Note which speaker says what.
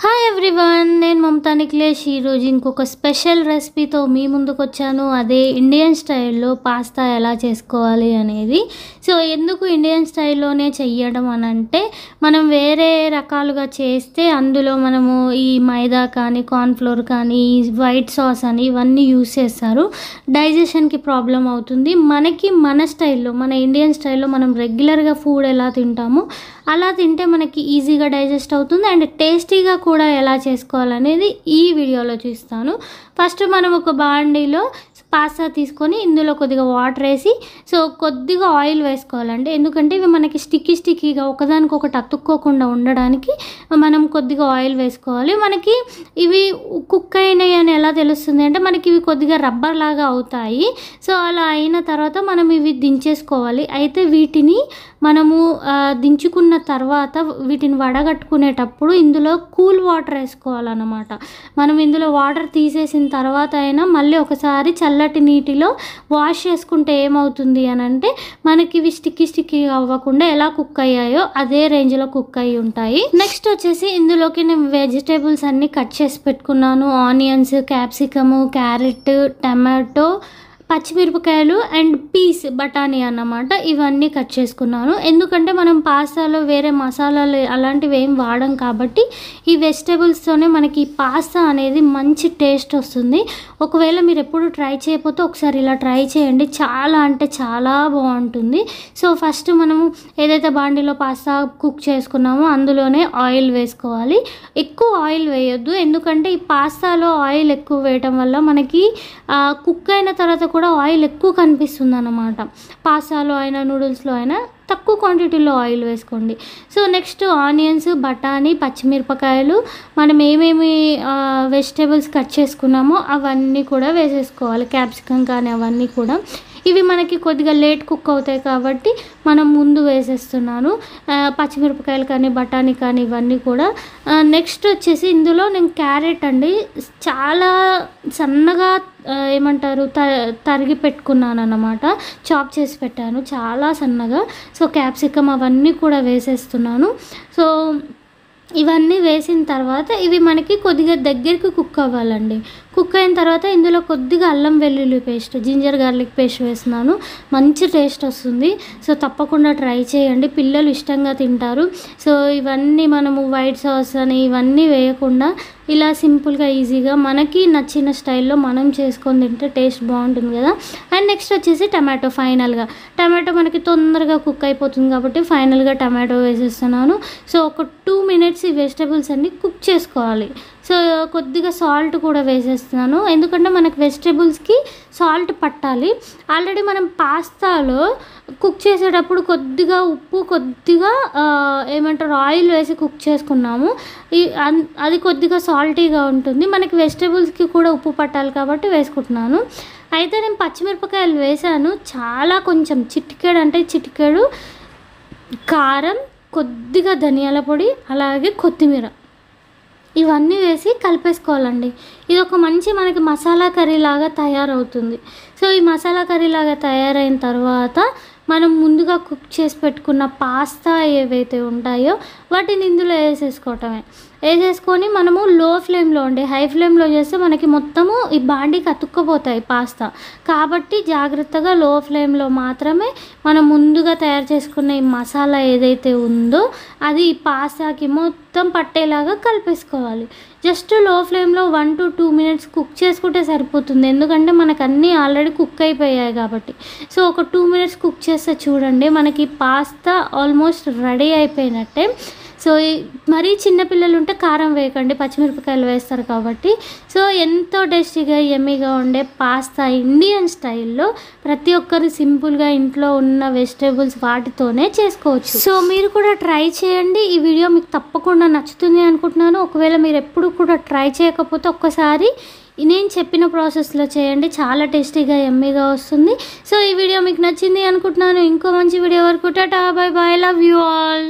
Speaker 1: Hi everyone, నేను మమతా నిఖిలేష్. ఈరోజు ఇంకొక స్పెషల్ రెసిపీతో మీ ముందుకు వచ్చాను. అదే ఇండియన్ స్టైల్లో పాస్తా ఎలా చేసుకోవాలి అనేది. సో ఎందుకు ఇండియన్ స్టైల్లోనే చెయ్యడం అని అంటే, మనం వేరే రకాలుగా చేస్తే అందులో మనము ఈ మైదా కానీ కార్న్ఫ్లోర్ కానీ వైట్ సాస్ అని ఇవన్నీ యూస్ చేస్తారు. డైజెషన్కి ప్రాబ్లం అవుతుంది. మనకి మన స్టైల్లో, మన ఇండియన్ స్టైల్లో మనం రెగ్యులర్గా ఫుడ్ ఎలా తింటామో అలా తింటే మనకి ఈజీగా డైజెస్ట్ అవుతుంది అండ్ టేస్టీగా కూడా ఎలా చేసుకోవాలనేది ఈ వీడియోలో చూస్తాను. ఫస్ట్ మనం ఒక బాండీలో పాస్తా తీసుకొని ఇందులో కొద్దిగా వాటర్ వేసి కొద్దిగా ఆయిల్ వేసుకోవాలండి. ఎందుకంటే ఇవి మనకి స్టిక్కీగా ఒకదానికొకటి అతుక్కోకుండా ఉండడానికి మనం కొద్దిగా ఆయిల్ వేసుకోవాలి. మనకి ఇవి కుక్ అయినాయి అని ఎలా తెలుస్తుంది అంటే, మనకి ఇవి కొద్దిగా రబ్బర్ లాగా అవుతాయి. సో అలా అయిన తర్వాత మనం ఇవి దించేసుకోవాలి. అయితే వీటిని మనము దించుకున్న తర్వాత వీటిని వడగట్టుకునేటప్పుడు ఇందులో కూల్ వాటర్ వేసుకోవాలన్నమాట. మనం ఇందులో వాటర్ తీసేసిన తర్వాత అయినా మళ్ళీ ఒకసారి చల్లటి నీటిలో వాష్ చేసుకుంటే ఏమవుతుంది అని అంటే, మనకి ఇవి స్టిక్కీ అవ్వకుండా ఎలా కుక్ అయ్యాయో అదే రేంజ్లో కుక్ అయ్యి ఉంటాయి. నెక్స్ట్ వచ్చేసి ఇందులోకి నేను వెజిటేబుల్స్ అన్నీ కట్ చేసి పెట్టుకున్నాను. ఆనియన్స్, క్యాప్సికము, క్యారెట్, టమాటో, పచ్చిమిరపకాయలు అండ్ పీస్ బఠానీ అన్నమాట. ఇవన్నీ కట్ చేసుకున్నాను. ఎందుకంటే మనం పాస్తాలో వేరే మసాలాలు అలాంటివి ఏం వాడం కాబట్టి ఈ వెజిటేబుల్స్తోనే మనకి పాస్తా అనేది మంచి టేస్ట్ వస్తుంది. ఒకవేళ మీరు ఎప్పుడు ట్రై చేయకపోతే ఒకసారి ఇలా ట్రై చేయండి. చాలా అంటే చాలా బాగుంటుంది. సో ఫస్ట్ మనము ఏదైతే బాండీలో పాస్తా కుక్ చేసుకున్నామో అందులోనే ఆయిల్ వేసుకోవాలి. ఎక్కువ ఆయిల్ వేయొద్దు, ఎందుకంటే ఈ పాస్తాలో ఆయిల్ ఎక్కువ వేయటం వల్ల మనకి కుక్ అయిన తర్వాత కూడా ఆయిల్ ఎక్కువ కనిపిస్తుంది అన్నమాట. పాస్తాలో అయినా నూడిల్స్లో అయినా తక్కువ క్వాంటిటీలో ఆయిల్ వేసుకోండి. సో నెక్స్ట్ ఆనియన్స్, బఠానీ, పచ్చిమిరపకాయలు, మనం ఏమేమి వెజిటేబుల్స్ కట్ చేసుకున్నామో అవన్నీ కూడా వేసేసుకోవాలి. క్యాప్సికమ్ కానీ అవన్నీ కూడా. ఇవి మనకి కొద్దిగా లేట్ కుక్ అవుతాయి కాబట్టి మనం ముందు వేసేస్తున్నాను. పచ్చిమిరపకాయలు కానీ బఠానీ కానీ ఇవన్నీ కూడా. నెక్స్ట్ వచ్చేసి ఇందులో నేను క్యారెట్ అండి చాలా సన్నగా తరిగి పెట్టుకున్నాను అన్నమాట. చాప్ చేసి పెట్టాను చాలా సన్నగా. సో క్యాప్సికమ్ అవన్నీ కూడా వేసేస్తున్నాను. సో ఇవన్నీ వేసిన తర్వాత ఇవి మనకి కొద్దిగా దగ్గరికి కుక్ అవ్వాలండి. కుక్ అయిన తర్వాత ఇందులో కొద్దిగా అల్లం వెల్లుల్లి పేస్ట్, జింజర్ గార్లిక్ పేస్ట్ వేస్తున్నాను. మంచి టేస్ట్ వస్తుంది. సో తప్పకుండా ట్రై చేయండి, పిల్లలు ఇష్టంగా తింటారు. సో ఇవన్నీ మనము వైట్ సాస్ అని ఇవన్నీ వేయకుండా ఇలా సింపుల్గా ఈజీగా మనకి నచ్చిన స్టైల్లో మనం చేసుకొని తింటే టేస్ట్ బాగుంటుంది కదా. అండ్ నెక్స్ట్ వచ్చేసి టమాటో. ఫైనల్గా టమాటో మనకి తొందరగా కుక్ అయిపోతుంది కాబట్టి ఫైనల్గా టమాటో వేసేస్తున్నాను. సో ఒక 2 minutes ఈ వెజిటేబుల్స్ అన్నీ కుక్ చేసుకోవాలి. సో కొద్దిగా సాల్ట్ కూడా వేసేస్తున్నాను, ఎందుకంటే మనకి వెజిటేబుల్స్కి సాల్ట్ పట్టాలి. ఆల్రెడీ మనం పాస్తాలో కుక్ చేసేటప్పుడు కొద్దిగా ఉప్పు, కొద్దిగా ఆయిల్ వేసి కుక్ చేసుకున్నాము. అది కొద్దిగా సాల్టీగా ఉంటుంది. మనకి వెజిటేబుల్స్కి కూడా ఉప్పు పట్టాలి కాబట్టి వేసుకుంటున్నాను. అయితే నేను పచ్చిమిరపకాయలు వేసాను. చాలా కొంచెం చిటికెడు కారం, కొద్దిగా ధనియాల పొడి, అలాగే కొత్తిమీర ఇవన్నీ వేసి కలిపేసుకోవాలండి. ఇది ఒక మంచి మనకి మసాలా కర్రీ లాగా తయారవుతుంది. సో ఈ మసాలా కర్రీ లాగా తయారైన తర్వాత మనం ముందుగా కుక్ చేసి పెట్టుకున్న పాస్తా ఏవైతే ఉంటాయో వాటిని ఇందులో వేసేసుకొని మనము లో ఫ్లేమ్లో ఉండి, హై ఫ్లేమ్లో చేస్తే మనకి మొత్తము ఈ బాండీకి అతుక్కపోతాయి పాస్తా. కాబట్టి జాగ్రత్తగా లో ఫ్లేమ్లో మాత్రమే మనం ముందుగా తయారు చేసుకున్న ఈ మసాలా ఏదైతే ఉందో అది ఈ పాస్తాకి మొత్తం పట్టేలాగా కలిపేసుకోవాలి. జస్ట్ లో ఫ్లేమ్లో 1 to 2 minutes కుక్ చేసుకుంటే సరిపోతుంది, ఎందుకంటే మనకు అన్నీ ఆల్రెడీ కుక్ అయిపోయాయి కాబట్టి. సో ఒక 2 minutes కుక్ చేస్తే చూడండి మనకి పాస్తా ఆల్మోస్ట్ రెడీ అయిపోయినట్టే. సో మరీ చిన్నపిల్లలు ఉంటే కారం వేయకండి, పచ్చిమిరపకాయలు వేస్తారు కాబట్టి. సో ఎంతో టేస్టీగా యమ్మీగా ఉండే పాస్తా ఇండియన్ స్టైల్లో ప్రతి ఒక్కరు సింపుల్గా ఇంట్లో ఉన్న వెజిటేబుల్స్ వాటితోనే చేసుకోవచ్చు. సో మీరు కూడా ట్రై చేయండి. ఈ వీడియో మీకు తప్పకుండా నచ్చుతుంది అనుకుంటున్నాను. ఒకవేళ మీరు ఎప్పుడు కూడా ట్రై చేయకపోతే ఒక్కసారి నేను చెప్పిన ప్రాసెస్లో చేయండి, చాలా టేస్టీగా యమ్మీగా వస్తుంది. సో ఈ వీడియో మీకు నచ్చింది అనుకుంటున్నాను. ఇంకో మంచి వీడియో వరకు Tata, by by, love you all.